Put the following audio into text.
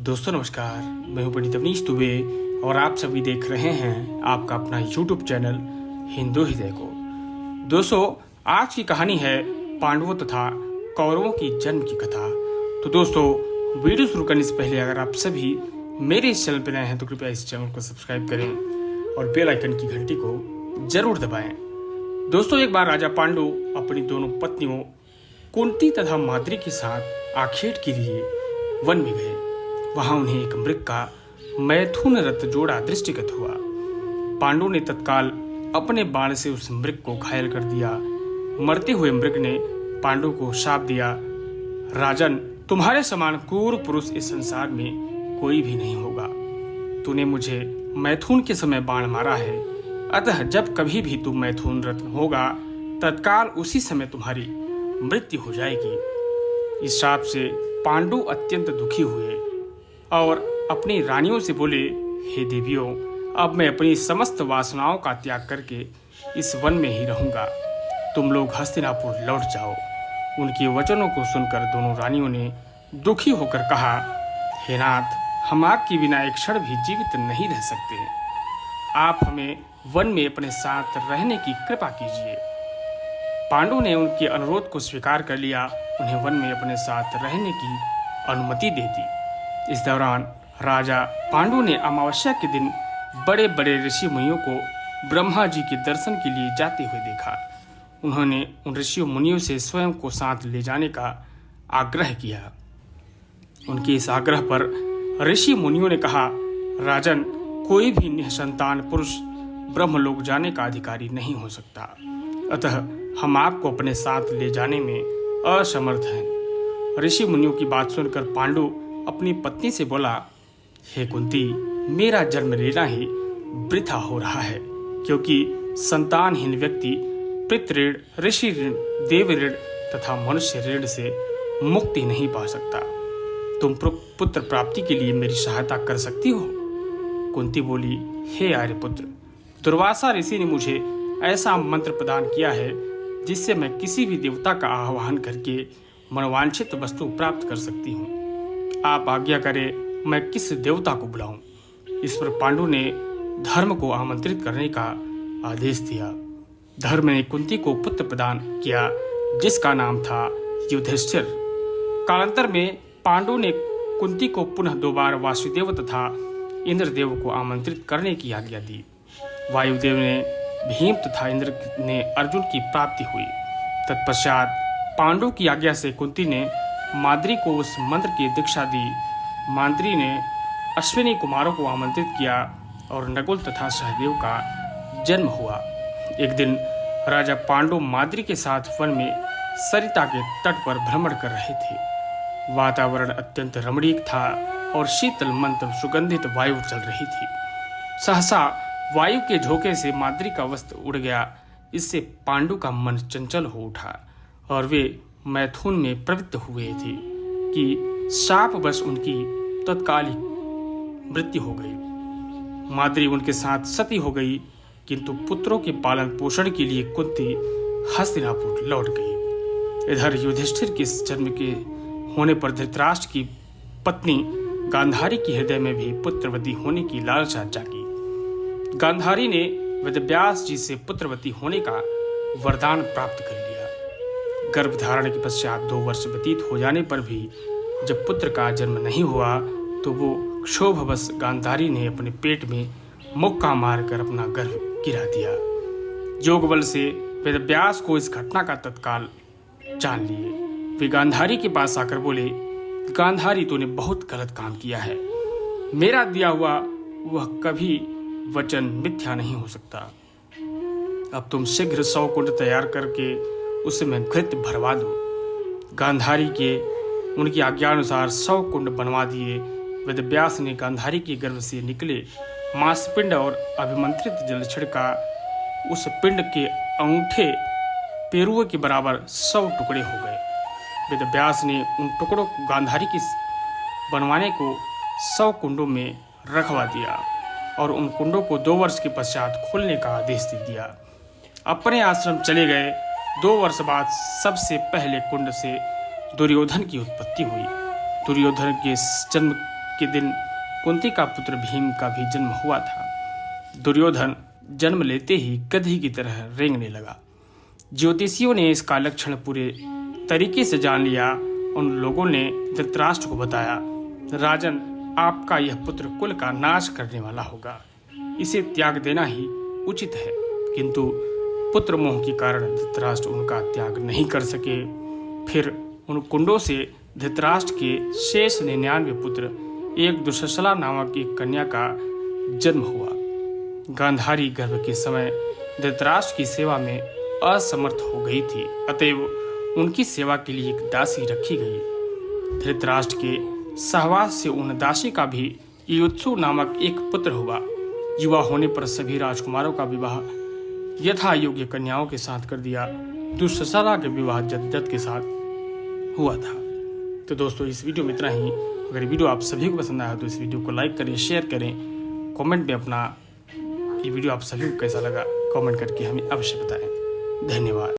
दोस्तों नमस्कार, मैं हूं पंडित अवनीश दुबे और आप सभी देख रहे हैं आपका अपना YouTube चैनल हिंदू हृदय को। दोस्तों, आज की कहानी है पांडवों तथा कौरवों की जन्म की कथा। तो दोस्तों, वीडियो शुरू करने से पहले अगर आप सभी मेरे इस चैनल पर नए हैं तो कृपया इस चैनल को सब्सक्राइब करें और बेल आइकन की घंटी को जरूर दबाएं। दोस्तों, एक बार राजा पांडु अपनी दोनों पत्नियों कुंती तथा माद्री के साथ आखेट के लिए वन में गए। वहां उन्हें एक मृग का मैथुन रथ जोड़ा दृष्टिगत हुआ। पांडु ने तत्काल अपने बाण से उस मृग को घायल कर दिया। मरते हुए मृग ने पांडु को शाप दिया, राजन, तुम्हारे समान क्रूर पुरुष इस संसार में कोई भी नहीं होगा। तूने मुझे मैथुन के समय बाण मारा है, अतः जब कभी भी तू मैथुन रथ होगा तत्काल उसी समय तुम्हारी मृत्यु हो जाएगी। इस शाप से पांडु अत्यंत दुखी हुए और अपनी रानियों से बोले, हे देवियों, अब मैं अपनी समस्त वासनाओं का त्याग करके इस वन में ही रहूंगा। तुम लोग हस्तिनापुर लौट जाओ। उनके वचनों को सुनकर दोनों रानियों ने दुखी होकर कहा, हे नाथ, हम आपके बिना एक क्षण भी जीवित नहीं रह सकते। आप हमें वन में अपने साथ रहने की कृपा कीजिए। पांडु ने उनके अनुरोध को स्वीकार कर लिया, उन्हें वन में अपने साथ रहने की अनुमति दे दी। इस दौरान राजा पांडु ने अमावस्या के दिन बड़े बड़े ऋषि मुनियों को ब्रह्मा जी के दर्शन के लिए जाते हुए देखा। उन्होंने उन ऋषि मुनियों से स्वयं को साथ ले जाने का आग्रह किया। उनके इस आग्रह पर ऋषि मुनियों ने कहा, राजन, कोई भी निसंतान पुरुष ब्रह्मलोक जाने का अधिकारी नहीं हो सकता, अतः हम आपको अपने साथ ले जाने में असमर्थ हैं। ऋषि मुनियों की बात सुनकर पांडु अपनी पत्नी से बोला, हे कुंती, मेरा जन्म लेना ही वृथा हो रहा है, क्योंकि संतानहीन व्यक्ति पितृ ऋण, ऋषि ऋण, देव ऋण तथा मनुष्य ऋण से मुक्ति नहीं पा सकता। तुम पुत्र प्राप्ति के लिए मेरी सहायता कर सकती हो? कुंती बोली, हे आर्यपुत्र, दुर्वासा ऋषि ने मुझे ऐसा मंत्र प्रदान किया है जिससे मैं किसी भी देवता का आह्वान करके मनोवांछित वस्तु प्राप्त कर सकती हूँ। आप आज्ञा करें, मैं किस देवता को बुलाऊं? इस पर पांडु ने धर्म को आमंत्रित करने का आदेश दिया। धर्म ने कुंती को पुत्र प्रदान किया जिसका नाम था युधिष्ठिर। कालांतर में पांडु ने कुंती को पुनः 2 बार वासुदेव तथा इंद्रदेव को आमंत्रित करने की आज्ञा दी। वायुदेव ने भीम तथा इंद्र ने अर्जुन की प्राप्ति हुई। तत्पश्चात पांडु की आज्ञा से कुंती ने माद्री को उस मंत्र की दीक्षा दी। माद्री ने अश्विनी कुमारों को आमंत्रित किया और नकुल तथा सहदेव का जन्म हुआ। एक दिन राजा पांडु माद्री के साथ वन में सरिता के तट पर भ्रमण कर रहे थे। वातावरण अत्यंत रमणीक था और शीतल मंत्र सुगंधित वायु चल रही थी। सहसा वायु के झोंके से माद्री का वस्त्र उड़ गया। इससे पांडु का मन चंचल हो उठा और वे मैथुन में प्रवृत्त हुए थे कि शापवश उनकी तत्कालिक मृत्यु हो गई। माद्री उनके साथ सती हो गई, किंतु पुत्रों के पालन पोषण के लिए कुंती हस्तिनापुर लौट गई। इधर युधिष्ठिर के जन्म के होने पर धृतराष्ट्र की पत्नी गांधारी के हृदय में भी पुत्रवती होने की लालसा जागी। गांधारी ने वेदव्यास जी से पुत्रवती होने का वरदान प्राप्त कर लिया। गर्भधारण के पश्चात 2 वर्ष व्यतीत हो जाने पर भी जब पुत्र का जन्म नहीं हुआ तो वो क्षोभवश गांधारी ने अपने पेट में मुक्का मारकर अपना गर्भ गिरा दिया। योग बल से वेदव्यास को इस घटना का तत्काल जान लिए। वे गांधारी के पास आकर बोले, गांधारी, तूने बहुत गलत काम किया है। मेरा दिया हुआ वह कभी वचन मिथ्या नहीं हो सकता। अब तुम शीघ्र 100 कुंड तैयार करके उसमें घृत भरवा दो। गांधारी के उनकी आज्ञानुसार 100 कुंड बनवा दिए। वेदव्यास ने गांधारी के गर्भ से निकले मांसपिंड और अभिमंत्रित जल छिड़का। उस पिंड के अंगूठे पेरुए के बराबर 100 टुकड़े हो गए। वेदव्यास ने उन टुकड़ों को गांधारी के बनवाने को 100 कुंडों में रखवा दिया और उन कुंडों को 2 वर्ष के पश्चात खोलने का आदेश दे दिया। अपने आश्रम चले गए। 2 वर्ष बाद सबसे पहले कुंड से दुर्योधन की उत्पत्ति हुई। दुर्योधन के जन्म के दिन कुंती का पुत्र भीम का भी जन्म हुआ था। दुर्योधन जन्म लेते ही गधी की तरह रेंगने लगा। ज्योतिषियों ने इसका लक्षण पूरे तरीके से जान लिया। उन लोगों ने धृतराष्ट्र को बताया, राजन, आपका यह पुत्र कुल का नाश करने वाला होगा, इसे त्याग देना ही उचित है। किंतु पुत्र मोह के कारण धृतराष्ट्र उनका त्याग नहीं कर सके। फिर उन कुंडों से धृतराष्ट्र के शेष 99 पुत्र एक दुःशला नामक एक कन्या का जन्म हुआ। गांधारी गर्भ के समय धृतराष्ट्र की सेवा में असमर्थ हो गई थी, अतएव उनकी सेवा के लिए एक दासी रखी गई। धृतराष्ट्र के सहवास से उन दासी का भी युत्सु नामक एक पुत्र हुआ। युवा होने पर सभी राजकुमारों का विवाह यथा योग्य कन्याओं के साथ कर दिया। दुःशला के विवाह जद्दत के साथ हुआ था। तो दोस्तों, इस वीडियो में इतना ही। अगर वीडियो आप सभी को पसंद आया तो इस वीडियो को लाइक करें, शेयर करें, कमेंट में अपना ये वीडियो आप सभी को कैसा लगा कमेंट करके हमें अवश्य बताएं। धन्यवाद।